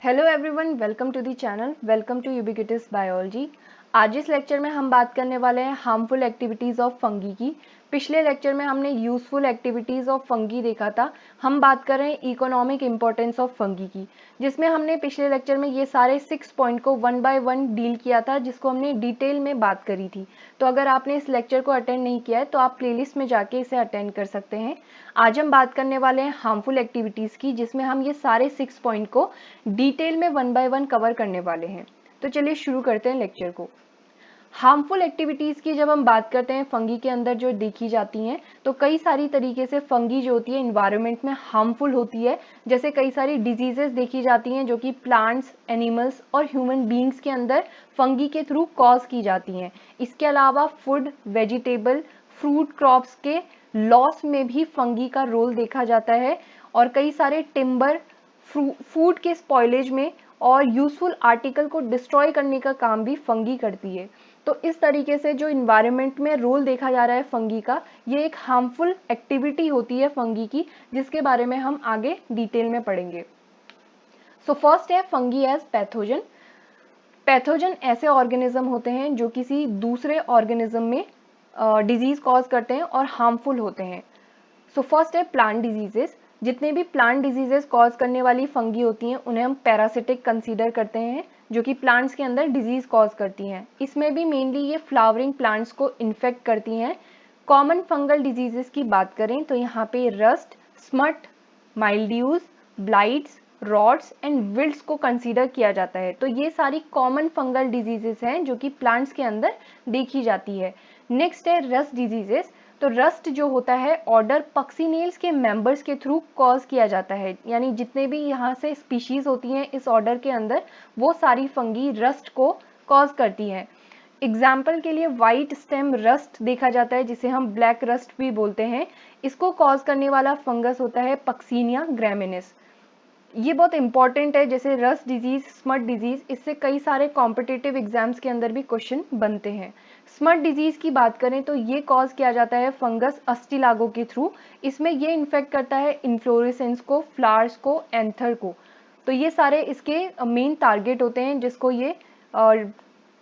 Hello everyone, welcome to the channel, welcome to ubiquitous biology. आज इस lecture में हम बात करने वाले हैं हार्मफुल एक्टिविटीज़ ऑफ फंगी की। पिछले लेक्चर में हमने यूज़फुल एक्टिविटीज़ ऑफ फंगी देखा था। हम बात कर रहे हैं इकोनॉमिक इंपॉर्टेंस ऑफ फंगी की, जिसमें हमने पिछले लेक्चर में ये सारे 6 पॉइंट को 1 बाय 1 डील किया था, जिसको हमने डिटेल में बात करी थी। तो अगर आपने इस लेक्चर को अटेंड नहीं किया है तो आप प्लेलिस्ट में जाके इसे अटेंड कर सकते हैं। आज हम बात करने वाले हैं हार्मफुल एक्टिविटीज़ की, जिसमें हम ये सारे 6 पॉइंट को डिटेल में 1 बाय 1 कवर करने वाले हैं। तो चलिए शुरू करते हैं लेक्चर को। हार्मफुल एक्टिविटीज़ की जब हम बात करते हैं फंगी के अंदर जो देखी जाती हैं, तो कई सारी तरीके से फंगी जो होती है इन्वायरमेंट में हार्मफुल होती है। जैसे कई सारी डिजीजेस देखी जाती हैं जो कि प्लांट्स, एनिमल्स और ह्यूमन बींग्स के अंदर फंगी के थ्रू कॉज की जाती हैं। इसके अलावा फूड, वेजिटेबल, फ्रूट क्रॉप्स के लॉस में भी फंगी का रोल देखा जाता है, और कई सारे टिम्बर, फूड के स्पॉइलेज में और यूजफुल आर्टिकल को डिस्ट्रॉय करने का काम भी फंगी करती है। तो इस तरीके से जो इन्वायरमेंट में रोल देखा जा रहा है फंगी का, ये एक हार्मफुल एक्टिविटी होती है फंगी की, जिसके बारे में हम आगे डिटेल में पढ़ेंगे। सो फर्स्ट है फंगी एज पैथोजन। पैथोजन ऐसे ऑर्गेनिज्म होते हैं जो किसी दूसरे ऑर्गेनिज्म में डिजीज कॉज करते हैं और हार्मफुल होते हैं। सो फर्स्ट है प्लांट डिजीजेस। जितने भी प्लांट डिजीजेस कॉज करने वाली फंगी होती हैं उन्हें हम पैरासिटिक कंसीडर करते हैं, जो कि प्लांट्स के अंदर डिजीज कॉज करती हैं। इसमें भी मेनली ये फ्लावरिंग प्लांट्स को इन्फेक्ट करती हैं। कॉमन फंगल डिजीजेस की बात करें तो यहाँ पे rust, smut, माइल्ड्यूज, blights, rots and विल्ट्स को कंसीडर किया जाता है। तो ये सारी कॉमन फंगल डिजीजेस हैं जो कि प्लांट्स के अंदर देखी जाती है। नेक्स्ट है रस्ट डिजीजेस। तो रस्ट जो होता है ऑर्डर पक्सीनेल्स के मेंबर्स के थ्रू कॉज किया जाता है, यानी जितने भी यहाँ से स्पीशीज होती हैं इस ऑर्डर के अंदर, वो सारी फंगी रस्ट को कॉज करती हैं। एग्जाम्पल के लिए वाइट स्टेम रस्ट देखा जाता है, जिसे हम ब्लैक रस्ट भी बोलते हैं। इसको कॉज करने वाला फंगस होता है पक्सीनिया ग्रैमिनिस। ये बहुत इंपॉर्टेंट है, जैसे रस्ट डिजीज, स्मट डिजीज, इससे कई सारे कॉम्पिटिटिव एग्जाम्स के अंदर भी क्वेश्चन बनते हैं। स्मट डिजीज की बात करें तो ये कॉज किया जाता है फंगस अस्टिलागो के थ्रू। इसमें ये इन्फेक्ट करता है इन्फ्लोरेसेंस को, फ्लावर्स को, एंथर को। तो ये सारे इसके मेन टारगेट होते हैं जिसको ये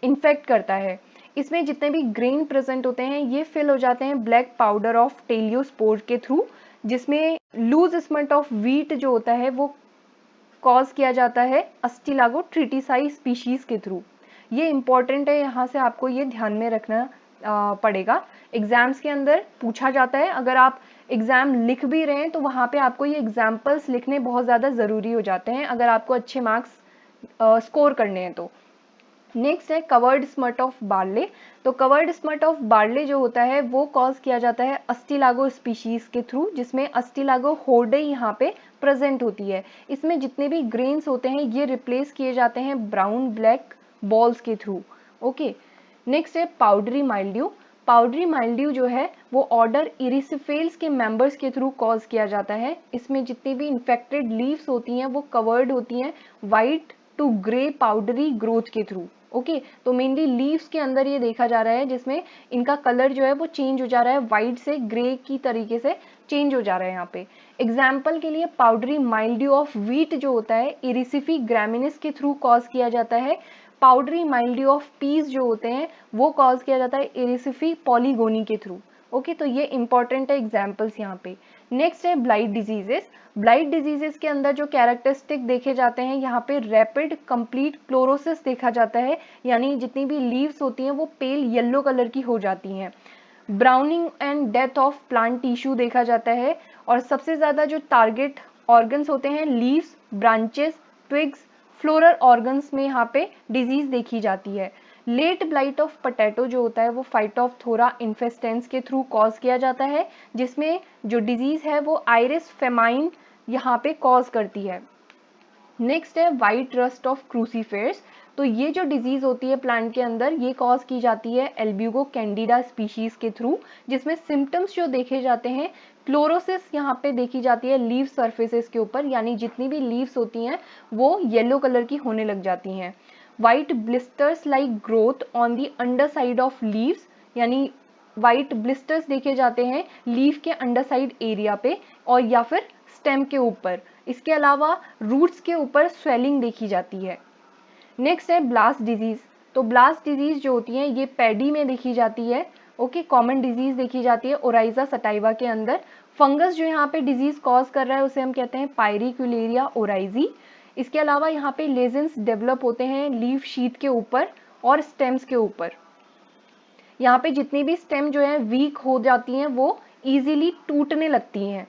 इन्फेक्ट करता है। इसमें जितने भी ग्रेन प्रेजेंट होते हैं ये फिल हो जाते हैं ब्लैक पाउडर ऑफ टेलियोस्पोर के थ्रू, जिसमें लूज स्मट ऑफ वीट जो होता है वो कॉज किया जाता है अस्टिलागो ट्रिटिसाई स्पीशीज के थ्रू। ये इंपॉर्टेंट है, यहाँ से आपको ये ध्यान में रखना पड़ेगा। एग्जाम्स के अंदर पूछा जाता है, अगर आप एग्जाम लिख भी रहे हैं तो वहाँ पे आपको ये एग्जाम्पल्स लिखने बहुत ज़्यादा ज़रूरी हो जाते हैं अगर आपको अच्छे मार्क्स स्कोर करने हैं तो। नेक्स्ट है कवर्ड स्मट ऑफ बार्ले। तो कवर्ड स्मट ऑफ बार्ले जो होता है वो कॉज किया जाता है अस्टिलागो स्पीशीज के थ्रू, जिसमें अस्टिलागो होर्डे यहाँ पे प्रेजेंट होती है। इसमें जितने भी ग्रेन्स होते हैं ये रिप्लेस किए जाते हैं ब्राउन ब्लैक बॉल्स के थ्रू। ओके, नेक्स्ट है पाउडरी माइल्ड्यू। पाउडरी माइल्ड्यू जो है वो ऑर्डर इरिसिफेल्स के मेंबर्स के थ्रू कॉज किया जाता है। इसमें जितनी भी इन्फेक्टेड लीव्स होती हैं वो कवर्ड होती हैं white to grey powdery growth के थ्रू। ओके, तो मेनली लीव्स के अंदर ये देखा जा रहा है, जिसमें इनका कलर जो है वो चेंज हो जा रहा है, वाइट से ग्रे की तरीके से चेंज हो जा रहा है यहाँ पे। एग्जाम्पल के लिए पाउडरी माइल्ड्यू ऑफ वीट जो होता है इरिसिफी ग्रैमिनिस के थ्रू कॉज किया जाता है। पाउडरी माइल्ड्यू ऑफ पीस जो होते हैं वो कॉज किया जाता है इरिसिफी पॉलीगोनी के थ्रू। ओके, तो ये इंपॉर्टेंट है एग्जाम्पल्स यहाँ पे। नेक्स्ट है ब्लाइट डिजीजेस। ब्लाइट डिजीजेस के अंदर जो कैरेक्टरिस्टिक देखे जाते हैं, यहाँ पे रैपिड कंप्लीट क्लोरोसिस देखा जाता है, यानी जितनी भी लीव्स होती हैं वो पेल येलो कलर की हो जाती हैं। Browning and death of plant tissue देखा जाता है, और सबसे ज़्यादा जो टारगेट ऑर्गन्स होते हैं leaves, branches, twigs, floral organs में यहाँ पे डिजीज देखी जाती है। लेट ब्लाइट ऑफ पोटैटो जो होता है वो फाइटोप्थोरा इन्फेस्टेंस के थ्रू कॉज किया जाता है, जिसमें जो डिजीज है वो आयरिस फेमाइन यहाँ पे कॉज करती है। नेक्स्ट है वाइट रस्ट ऑफ क्रूसीफेर्स। तो ये जो डिजीज होती है प्लांट के अंदर ये कॉज की जाती है एल्ब्यूगो कैंडिडा स्पीशीज के थ्रू, जिसमें सिम्टम्स जो देखे जाते हैं क्लोरोसिस यहाँ पे देखी जाती है लीव सरफेसेस के ऊपर, यानी जितनी भी लीव्स होती हैं वो येलो कलर की होने लग जाती हैं। White blisters like growth on the under side of leaves, यानी वाइट ब्लिस्टर्स देखे जाते हैं लीफ के अंडर साइड एरिया पे, और या फिर स्टेम के ऊपर। इसके अलावा रूट्स के ऊपर स्वेलिंग देखी जाती है। नेक्स्ट है ब्लास्ट डिजीज। तो ब्लास्ट डिजीज जो होती है ये पैडी में देखी जाती है। ओके, कॉमन डिजीज देखी जाती है ओराइजा सटाइवा के अंदर। फंगस जो यहाँ पे डिजीज कॉज कर रहा है उसे हम कहते हैं पायरिकुलेरिया ओराइजी। इसके अलावा यहाँ पे लेजेंस डेवलप होते हैं लीफ शीट के ऊपर और स्टेम्स के ऊपर। यहाँ पे जितनी भी स्टेम जो है वीक हो जाती हैं वो इजीली टूटने लगती हैं।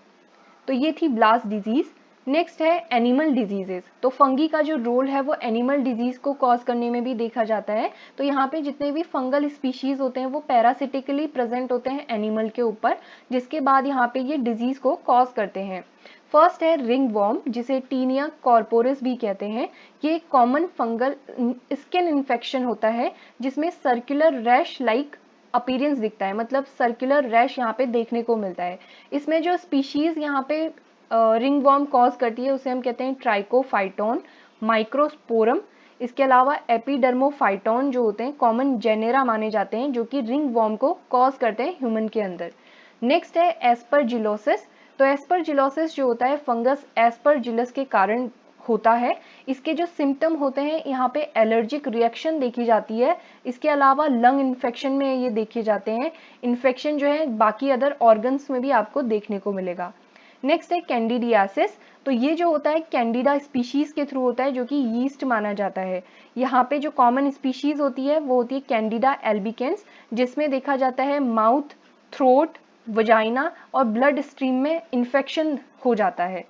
तो ये थी ब्लास्ट डिजीज। नेक्स्ट है एनिमल डिजीजेस। तो फंगी का जो रोल है वो एनिमल डिजीज को कॉज करने में भी देखा जाता है। तो यहाँ पे जितने भी फंगल स्पीशीज होते हैं वो पैरासिटिकली प्रेजेंट होते हैं एनिमल के ऊपर, जिसके बाद यहाँ पे ये डिजीज को कॉज करते हैं। फर्स्ट है रिंग वॉर्म, जिसे टीनिया कॉर्पोरस भी कहते हैं। ये एक कॉमन फंगल स्किन इन्फेक्शन होता है जिसमें सर्कुलर रैश लाइक अपीयरेंस दिखता है, मतलब सर्कुलर रैश यहाँ पे देखने को मिलता है। इसमें जो स्पीशीज यहाँ पे रिंग वॉर्म कॉज करती है उसे हम कहते हैं ट्राइकोफाइटोन, माइक्रोस्पोरम। इसके अलावा एपिडर्मोफाइटोन जो होते हैं कॉमन जेनेरा माने जाते हैं जो कि रिंग वॉर्म को कॉज करते हैं ह्यूमन के अंदर। नेक्स्ट है एस्परजिलोसिस। तो एस्परजिलोसिस जो होता है फंगस एस्परजिलस के कारण होता है। इसके जो सिम्टम होते हैं यहाँ पे एलर्जिक रिएक्शन देखी जाती है। इसके अलावा लंग इन्फेक्शन में ये देखे जाते हैं। इन्फेक्शन जो है बाकी अदर ऑर्गन्स में भी आपको देखने को मिलेगा। नेक्स्ट है कैंडिडियासिस। तो ये जो होता है कैंडिडा स्पीशीज के थ्रू होता है जो कि यीस्ट माना जाता है। यहाँ पे जो कॉमन स्पीशीज होती है वो होती है कैंडिडा एल्बिकेंस, जिसमें देखा जाता है माउथ, थ्रोट, वजाइना और ब्लड स्ट्रीम में इन्फेक्शन हो जाता है।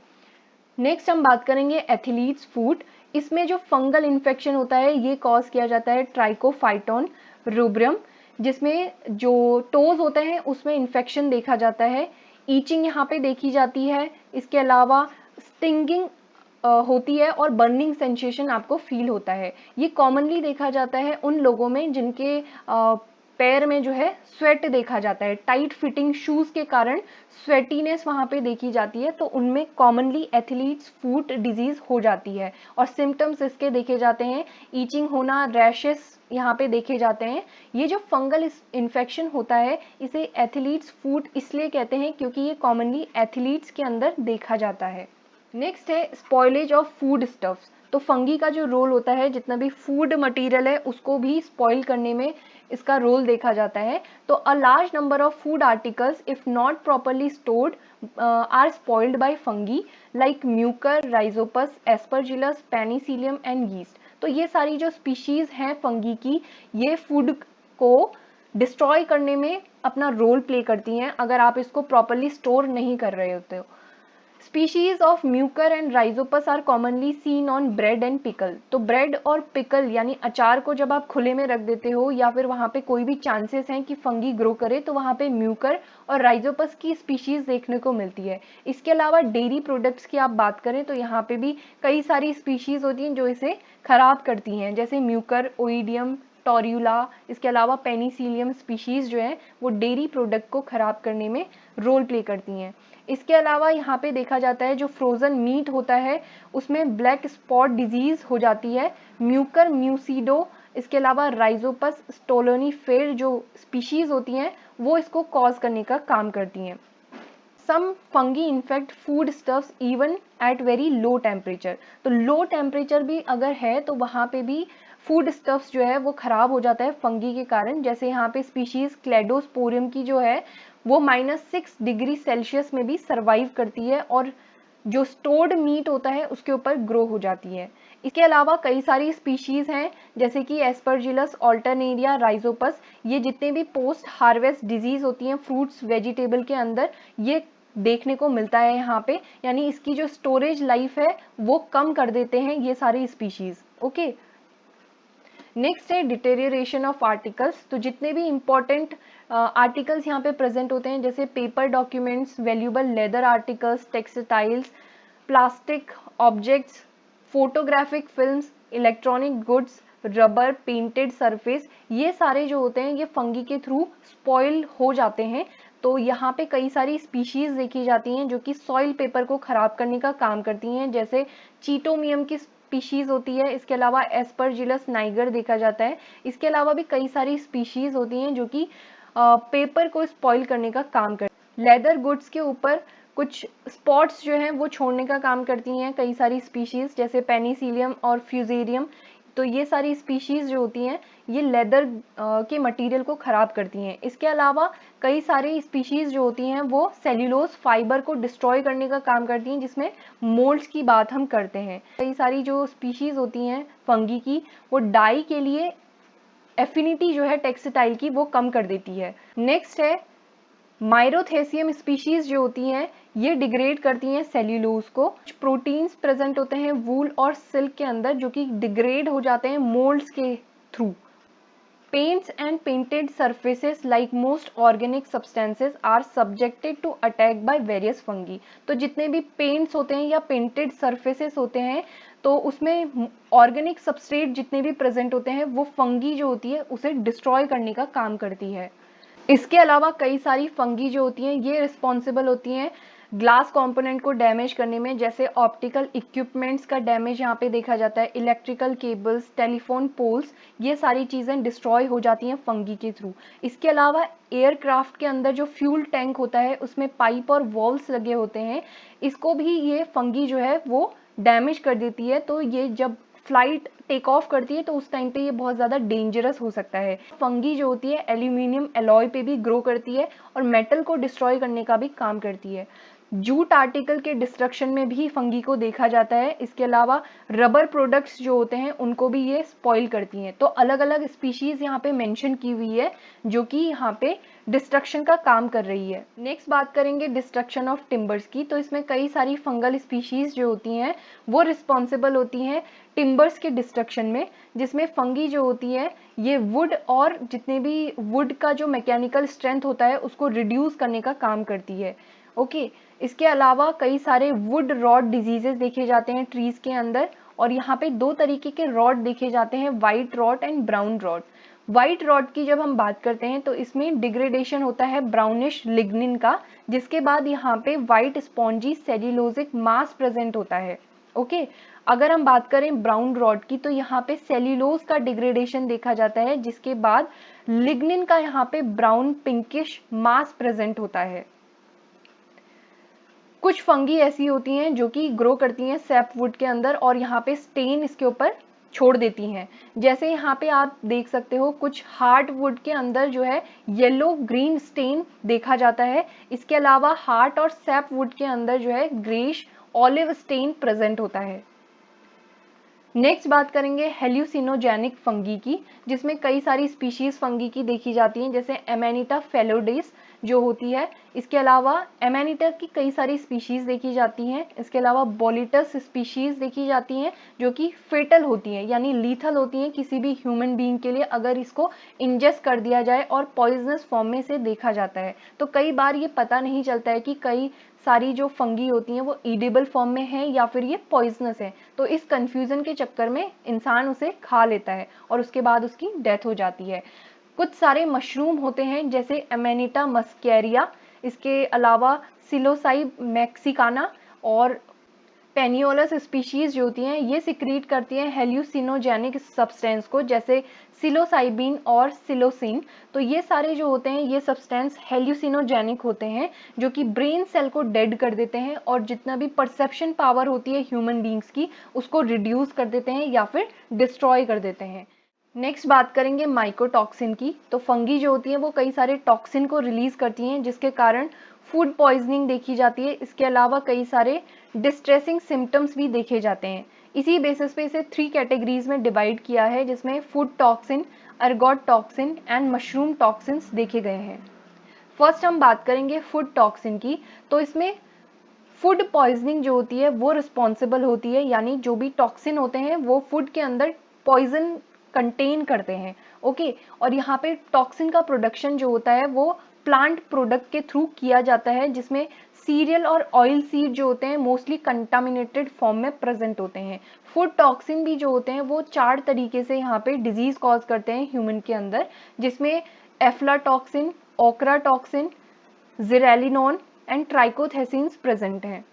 नेक्स्ट हम बात करेंगे एथिलीट्स फूट। इसमें जो फंगल इन्फेक्शन होता है ये कॉज किया जाता है ट्राइकोफाइटोन रूब्रियम, जिसमें जो टोज होते हैं उसमें इन्फेक्शन देखा जाता है। ईचिंग यहाँ पे देखी जाती है। इसके अलावा स्टिंगिंग होती है और बर्निंग सेंसेशन आपको फील होता है। ये कॉमनली देखा जाता है उन लोगों में जिनके पैर में जो है स्वेट देखा जाता है। टाइट फिटिंग शूज के कारण स्वेटीनेस वहाँ पे देखी जाती है, तो उनमें कॉमनली एथलीट्स फूट डिजीज हो जाती है और सिम्टम्स इसके देखे जाते हैं ईचिंग होना, रैशेस यहाँ पे देखे जाते हैं। ये जो फंगल इन्फेक्शन होता है इसे एथलीट्स फूट इसलिए कहते हैं क्योंकि ये कॉमनली एथलीट्स के अंदर देखा जाता है। नेक्स्ट है स्पॉइलेज ऑफ फूड स्टफ्स। तो फंगी का जो रोल होता है जितना भी फूड मटेरियल है उसको भी स्पॉइल करने में इसका रोल देखा जाता है। तो a large number of food articles if not properly stored are spoiled by fungi like Mucor, Rhizopus, Aspergillus, Penicillium and yeast. तो ये सारी जो स्पीशीज हैं फंगी की ये फूड को डिस्ट्रॉय करने में अपना रोल प्ले करती हैं अगर आप इसको प्रॉपरली स्टोर नहीं कर रहे होते हो। Species of Mucor and Rhizopus are commonly seen on bread and pickle. तो ब्रेड और पिकल यानी अचार को जब आप खुले में रख देते हो या फिर वहाँ पे कोई भी चांसेस हैं कि फंगी ग्रो करे तो वहाँ पे म्यूकर और राइजोपस की स्पीशीज देखने को मिलती है। इसके अलावा डेयरी प्रोडक्ट्स की आप बात करें तो यहाँ पे भी कई सारी स्पीशीज होती हैं जो इसे खराब करती हैं, जैसे म्यूकर, ओइडियम, टोर्यूला। इसके अलावा पेनिसिलियम स्पीशीज जो है वो डेयरी प्रोडक्ट को खराब करने में रोल प्ले करती हैं। इसके अलावा यहाँ पे देखा जाता है जो फ्रोजन मीट होता है उसमें ब्लैक स्पॉट डिजीज हो जाती है। म्यूकर म्यूसिडो, इसके अलावा राइजोपस स्टोलोनीफेर जो स्पीशीज होती हैं वो इसको कॉज करने का काम करती हैं। Some fungi infect food stuffs even at very low temperature. तो लो टेम्परेचर भी अगर है तो वहाँ पे भी फूड स्टफ्स जो है वो खराब हो जाता है फंगी के कारण। जैसे यहाँ पे स्पीशीज क्लेडोस्पोरियम की जो है वो -6 डिग्री सेल्सियस में भी सर्वाइव करती है और जो स्टोर्ड मीट होता है उसके ऊपर ग्रो हो जाती है। इसके अलावा कई सारी स्पीशीज हैं जैसे कि एस्परजिलस, ऑल्टरनेरिया, राइजोपस। ये जितने भी पोस्ट हार्वेस्ट डिजीज होती हैं फ्रूट्स वेजिटेबल के अंदर ये देखने को मिलता है यहाँ पे, यानी इसकी जो स्टोरेज लाइफ है वो कम कर देते हैं ये सारी स्पीशीज। ओके, नेक्स्ट है डिटेरियरेशन ऑफ आर्टिकल्स। तो जितने भी इंपॉर्टेंट आर्टिकल्स यहाँ पे प्रेजेंट होते हैं जैसे paper documents, valuable leather articles, textiles, plastic objects, photographic films, electronic goods, rubber, painted surface, ये सारे जो होते हैं ये फंगी के थ्रू स्पॉइल हो जाते हैं। तो यहाँ पे कई सारी स्पीशीज देखी जाती हैं जो कि सॉइल पेपर को खराब करने का काम करती हैं, जैसे चीटोमियम की स्पीशीज होती है। इसके अलावा एस्परजिलस नाइगर देखा जाता है। इसके अलावा भी कई सारी स्पीशीज होती हैं जो कि पेपर को स्पॉइल करने का काम करती हैं। लेदर गुड्स के ऊपर कुछ स्पॉट्स जो हैं वो छोड़ने का काम करती हैं कई सारी स्पीशीज़, जैसे पेनिसिलियम और फ्यूजेरियम। तो ये सारी स्पीशीज़ जो होती हैं ये लेदर के मटेरियल को ख़राब करती हैं। इसके अलावा कई सारी स्पीशीज़ जो होती हैं वो सेल्यूलोज फाइबर को डिस्ट्रॉय करने का काम करती हैं, जिसमें मोल्ड्स की बात हम करते हैं। कई सारी जो स्पीशीज़ होती हैं फंगी की, वो डाई के लिए एफिनिटी जो है टेक्सटाइल की वो कम कर देती है। नेक्स्ट है माइरोथेसियम स्पीशीज जो होती हैं ये डिग्रेड करती हैं सेल्यूलोज को। कुछ प्रोटीन्स प्रेजेंट होते हैं वूल और सिल्क के अंदर जो कि डिग्रेड हो जाते हैं मोल्ड्स के through. Paints and painted surfaces like most organic substances are subjected to attack by various fungi। तो जितने भी पेंट्स होते हैं या पेंटेड surfaces होते हैं तो उसमें ऑर्गेनिक सबस्ट्रेट जितने भी प्रेजेंट होते हैं वो फंगी जो होती है उसे डिस्ट्रॉय करने का काम करती है। इसके अलावा कई सारी फंगी जो होती हैं ये रिस्पॉन्सिबल होती हैं ग्लास कंपोनेंट को डैमेज करने में, जैसे ऑप्टिकल इक्विपमेंट्स का डैमेज यहाँ पे देखा जाता है, इलेक्ट्रिकल केबल्स, टेलीफोन पोल्स, ये सारी चीज़ें डिस्ट्रॉय हो जाती हैं फंगी के थ्रू। इसके अलावा एयरक्राफ्ट के अंदर जो फ्यूल टैंक होता है उसमें पाइप और वॉल्व्स लगे होते हैं, इसको भी ये फंगी जो है वो डैमेज कर देती है। तो ये जब फ्लाइट टेक ऑफ करती है तो उस टाइम पे ये बहुत ज़्यादा डेंजरस हो सकता है। फंगी जो होती है एल्यूमिनियम एलॉय पे भी ग्रो करती है और मेटल को डिस्ट्रॉय करने का भी काम करती है। जूट आर्टिकल के डिस्ट्रक्शन में भी फंगी को देखा जाता है। इसके अलावा रबर प्रोडक्ट्स जो होते हैं उनको भी ये स्पॉइल करती हैं। तो अलग अलग स्पीशीज यहाँ पे मेंशन की हुई है जो कि यहाँ पे डिस्ट्रक्शन का काम कर रही है। नेक्स्ट बात करेंगे डिस्ट्रक्शन ऑफ टिम्बर्स की। तो इसमें कई सारी फंगल स्पीशीज जो होती हैं वो रिस्पॉन्सिबल होती हैं टिम्बर्स के डिस्ट्रक्शन में, जिसमें फंगी जो होती है ये वुड और जितने भी वुड का जो मैकेनिकल स्ट्रेंथ होता है उसको रिड्यूस करने का काम करती है। ओके, इसके अलावा कई सारे वुड रॉट डिजीजेस देखे जाते हैं ट्रीज के अंदर, और यहाँ पे दो तरीके के रॉट देखे जाते हैं, white rot and brown rot. White rot की जब हम बात करते हैं तो इसमें डिग्रेडेशन होता है ब्राउनिश लिग्निन का, जिसके बाद यहाँ पे वाइट स्पॉन्जी सेल्यूलोजिक मास प्रेजेंट होता है। ओके, अगर हम बात करें ब्राउन रॉट की तो यहाँ पे सेल्यूलोज का डिग्रेडेशन देखा जाता है, जिसके बाद लिग्निन का यहाँ पे ब्राउन पिंकिश मास प्रेजेंट होता है। कुछ फंगी ऐसी होती हैं जो कि ग्रो करती हैं सैपवुड के अंदर और यहाँ पे स्टेन इसके ऊपर छोड़ देती हैं। जैसे यहाँ पे आप देख सकते हो कुछ हार्ड वुड के अंदर जो है येलो ग्रीन स्टेन देखा जाता है। इसके अलावा हार्ट और सैपवुड के अंदर जो है ग्रेश ऑलिव स्टेन प्रेजेंट होता है। नेक्स्ट बात करेंगे हेल्यूसिनोजेनिक फंगी की, जिसमें कई सारी स्पीशीज फंगी की देखी जाती हैं, जैसे एमेनिटा फेलोडिस जो होती है। इसके अलावा एमेनिटा की कई सारी स्पीशीज देखी जाती हैं। इसके अलावा बोलिटस स्पीशीज देखी जाती हैं जो कि फेटल होती हैं, यानी लीथल होती हैं किसी भी ह्यूमन बीइंग के लिए अगर इसको इंजेस्ट कर दिया जाए, और पॉइजनस फॉर्म में से देखा जाता है। तो कई बार ये पता नहीं चलता है कि कई सारी जो फंगी होती हैं वो ईडेबल फॉर्म में है या फिर ये पॉइजनस है। तो इस कंफ्यूजन के चक्कर में इंसान उसे खा लेता है और उसके बाद उसकी डेथ हो जाती है। कुछ सारे मशरूम होते हैं जैसे एमेनिटा मस्कैरिया, इसके अलावा सिलोसाइब मैक्सिकाना और पेनियोलस स्पीशीज जो होती हैं ये सिक्रीट करती हैं हेल्यूसिनोजेनिक सब्सटेंस को, जैसे सिलोसाइबिन और सिलोसिन। तो ये सारे जो होते हैं ये सब्सटेंस हेल्यूसिनोजेनिक होते हैं जो कि ब्रेन सेल को डेड कर देते हैं और जितना भी परसेप्शन पावर होती है ह्यूमन बींग्स की उसको रिड्यूस कर देते हैं या फिर डिस्ट्रॉय कर देते हैं। नेक्स्ट बात करेंगे माइकोटॉक्सिन की। तो फंगी जो होती है वो कई सारे टॉक्सिन को रिलीज करती हैं जिसके कारण फूड पॉइजनिंग देखी जाती है। इसके अलावा कई सारे डिस्ट्रेसिंग सिम्टम्स भी देखे जाते हैं। इसी बेसिस पे इसे 3 कैटेगरीज में डिवाइड किया है, जिसमें food toxin, ergot toxin and mushroom toxins देखे गए हैं। फर्स्ट हम बात करेंगे फूड टॉक्सिन की। तो इसमें फूड पॉइजनिंग जो होती है वो रिस्पॉन्सिबल होती है, यानी जो भी टॉक्सिन होते हैं वो फूड के अंदर पॉइजन कंटेन करते हैं। ओके, और यहाँ पे टॉक्सिन का प्रोडक्शन जो होता है वो प्लांट प्रोडक्ट के थ्रू किया जाता है, जिसमें सीरियल और ऑयल सीड जो होते हैं मोस्टली कंटामिनेटेड फॉर्म में प्रेजेंट होते हैं। फूड टॉक्सिन भी जो होते हैं वो 4 तरीके से यहाँ पे डिजीज कॉज करते हैं ह्यूमन के अंदर, जिसमें एफ्लाटॉक्सिन, ओक्राटॉक्सिन, जिरेलिनोन एंड ट्राइकोथेसिन्स प्रेजेंट हैं।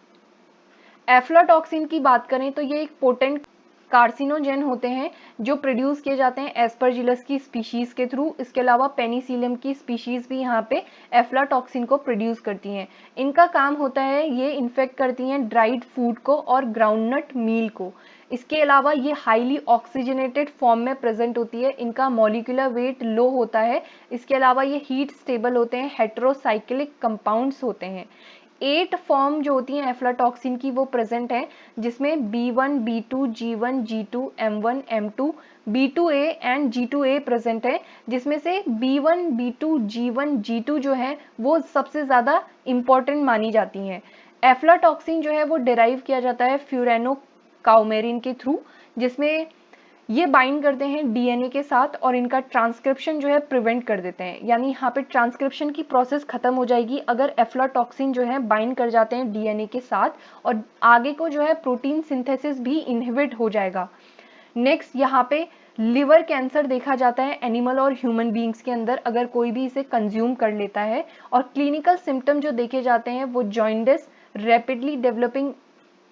एफ्लाटॉक्सिन की बात करें तो ये एक पोटेंट कार्सिनोजेन होते हैं जो प्रोड्यूस किए जाते हैं एस्परजिलस की स्पीशीज के थ्रू। इसके अलावा पेनिसिलियम की स्पीशीज भी यहाँ पे एफ्लाटॉक्सिन को प्रोड्यूस करती हैं। इनका काम होता है ये इन्फेक्ट करती हैं ड्राइड फूड को और ग्राउंडनट मील को। इसके अलावा ये हाईली ऑक्सीजनेटेड फॉर्म में प्रेजेंट होती है, इनका मॉलिक्यूलर वेट लो होता है। इसके अलावा ये हीट स्टेबल होते हैं, हेटेरोसाइक्लिक कंपाउंड्स होते हैं। 8 फॉर्म जो होती हैं एफ्लाटॉक्सिन की वो प्रेजेंट है, जिसमें B1, B2, G1, G2, M1, M2, B2A and G2A present है, जिसमें से B1, B2, G1, G2 जो है वो सबसे ज़्यादा इम्पॉर्टेंट मानी जाती हैं। एफ्लाटॉक्सिन जो है वो डिराइव किया जाता है फ्यूरेनो काउमेरिन के थ्रू, जिसमें ये बाइंड करते हैं डीएनए के साथ और इनका ट्रांसक्रिप्शन जो है प्रिवेंट कर देते हैं। यानी यहाँ पे ट्रांसक्रिप्शन की प्रोसेस खत्म हो जाएगी अगर एफ्लाटॉक्सिन जो है बाइंड कर जाते हैं डीएनए के साथ, और आगे को जो है प्रोटीन सिंथेसिस भी इनहिबिट हो जाएगा। नेक्स्ट यहाँ पे लिवर कैंसर देखा जाता है एनिमल और ह्यूमन बींग्स के अंदर अगर कोई भी इसे कंज्यूम कर लेता है। और क्लिनिकल सिम्टम जो देखे जाते हैं वो जॉइंडिस, रैपिडली डेवलपिंग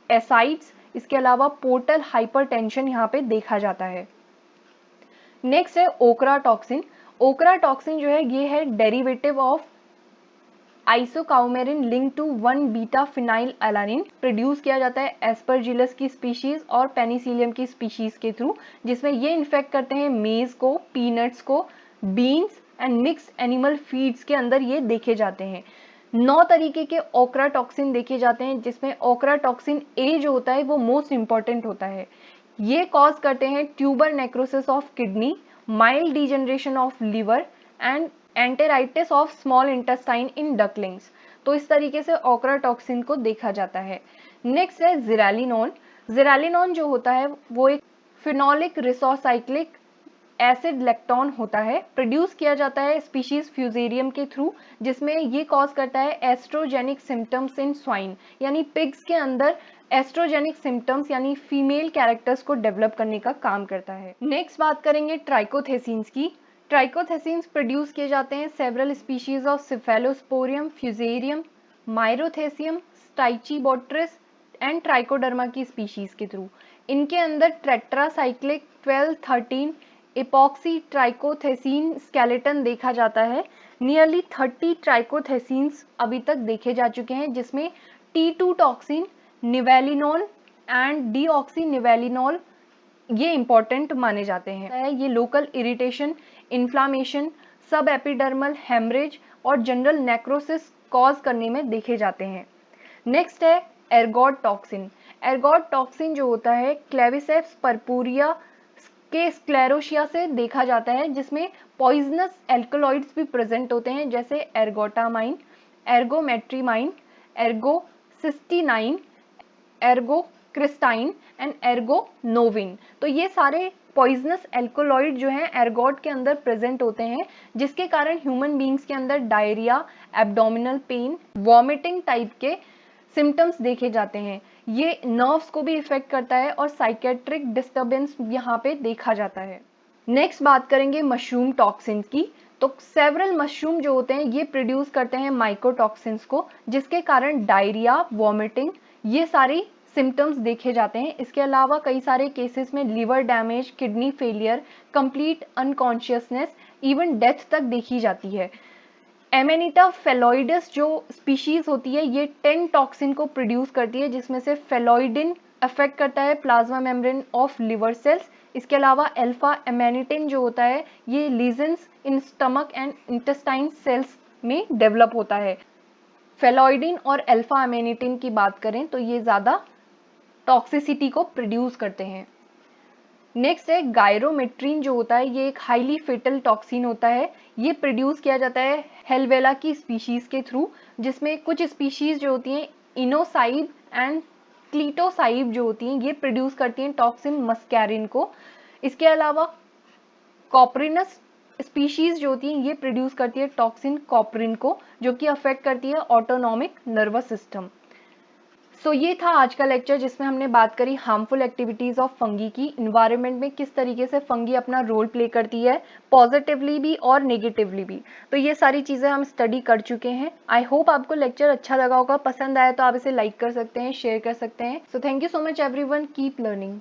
एसाइड्स, इसके अलावा पोर्टल हाइपरटेंशन यहाँ पे देखा जाता है। नेक्स्ट है ओकरा टॉक्सिन। ओकरा टॉक्सिन जो है ये है derivative of isocoumarin link to 1 beta phenyl alanine. Produce किया जाता है एस्परजिलस की स्पीशीज और पेनिसिलियम की स्पीशीज के थ्रू, जिसमें ये इन्फेक्ट करते हैं मेज को, पीनट्स को, beans and mixed animal feeds के अंदर ये देखे जाते हैं। 9 तरीके के ओकरा टॉक्सिन देखे जाते हैं, जिसमें ओकरा टॉक्सिन ए जो होता है वो मोस्ट इंपॉर्टेंट होता है। ये कॉज करते हैं tuber necrosis of kidney, mild degeneration of liver and enteritis of small intestine in ducklings. तो इस तरीके से ओकरा टॉक्सिन को देखा जाता है। नेक्स्ट है ज़िरालिनोन। ज़िरालिनोन जो होता है वो एक फिनोलिक रिसोसाइक्लिक एसिड लेक्टोन होता है, प्रोड्यूस किया जाता है स्पीशीज फ्यूजेरियम के थ्रू, जिसमें ये कॉज करता है एस्ट्रोजेनिक सिम्टम्स इन स्वाइन। यानी पिग्स के अंदर एस्ट्रोजेनिक सिम्टम्स यानी फीमेल कैरेक्टर्स को डेवलप करने का काम करता है। नेक्स्ट बात करेंगे ट्राइकोथेसिन्स की। ट्राइकोथेसिन्स प्रोड्यूस किए जाते हैं several species of Cephalosporium, Fusarium, Myrothecium, Stachybotrys and Trichoderma की स्पीशीज के थ्रू। इनके अंदर टेट्रासाइक्लिक 12-13 इपॉक्सी ट्राइकोथेसिन स्केलेटन देखा जाता है। नियरली 30 ट्राइकोथेसिन्स अभी तक देखे जा चुके हैं, जिसमें T2 टॉक्सिन, निवेलिनोल एंड डीऑक्सीनिवेलिनोल ये इंपॉर्टेंट माने जाते हैं। ये लोकल इरिटेशन, इन्फ्लामेशन, सब एपिडर्मल हेमरेज और जनरल नेक्रोसिस कॉज करने में देखे जाते हैं। नेक्स्ट है एर्गोट टॉक्सिन। एर्गोट टॉक्सिन जो होता है क्लेविसेप्स पर्पुरिया के स्क्लेरोशिया से देखा जाता है, जिसमें पॉइजनस एल्कलॉइड्स भी प्रेजेंट होते हैं, जैसे एर्गोटामाइन, एर्गोमेट्रीमाइन, एर्गोसिस्टीनाइन, एर्गोक्रिस्टाइन एंड एर्गोनोविन। तो ये सारे पॉइजनस एल्कोलॉइड जो हैं एर्गोट के अंदर प्रेजेंट होते हैं, जिसके कारण ह्यूमन बींग्स के अंदर diarrhoea, abdominal pain, vomiting type के सिम्टम्स देखे जाते हैं। ये नर्व्स को भी इफेक्ट करता है और साइकेट्रिक डिस्टर्बेंस यहाँ पे देखा जाता है। नेक्स्ट बात करेंगे मशरूम टॉक्सिन्स की। तो सेवरल मशरूम जो होते हैं ये प्रोड्यूस करते हैं माइकोटॉक्सिन्स को, जिसके कारण डायरिया, वॉमिटिंग ये सारी सिम्टम्स देखे जाते हैं। इसके अलावा कई सारे केसेस में liver damage, kidney failure, complete unconsciousness, even death तक देखी जाती है। एमेनिटा फेलोइडस जो स्पीशीज होती है ये 10 टॉक्सिन को प्रोड्यूस करती है, जिसमें से फेलोइडिन अफेक्ट करता है plasma membrane of liver cells. इसके अलावा अल्फा एमेनिटिन जो होता है ये lesions in stomach and intestine cells में डेवलप होता है। फेलोइडिन और अल्फा एमेनिटिन की बात करें तो ये ज़्यादा टॉक्सिसिटी को प्रोड्यूस करते हैं। नेक्स्ट है गायरोमेट्रिन जो होता है ये एक हाईली फेटल टॉक्सिन होता है। ये प्रोड्यूस किया जाता है हेलवेला की स्पीशीज के थ्रू, जिसमें कुछ स्पीशीज जो होती हैं इनोसाइब एंड क्लीटोसाइब जो होती हैं ये प्रोड्यूस करती हैं टॉक्सिन मस्कैरिन को। इसके अलावा कॉपरिनस स्पीशीज जो होती हैं ये प्रोड्यूस करती है टॉक्सिन कॉपरिन को, जो कि अफेक्ट करती है ऑटोनॉमिक नर्वस सिस्टम। सो ये था आज का लेक्चर, जिसमें हमने बात करी हार्मफुल एक्टिविटीज ऑफ फंगी की, इन्वायरमेंट में किस तरीके से फंगी अपना रोल प्ले करती है, पॉजिटिवली भी और नेगेटिवली भी। तो ये सारी चीज़ें हम स्टडी कर चुके हैं। आई होप आपको लेक्चर अच्छा लगा होगा, पसंद आया तो आप इसे लाइक कर सकते हैं, शेयर कर सकते हैं। So thank you so much everyone, keep learning.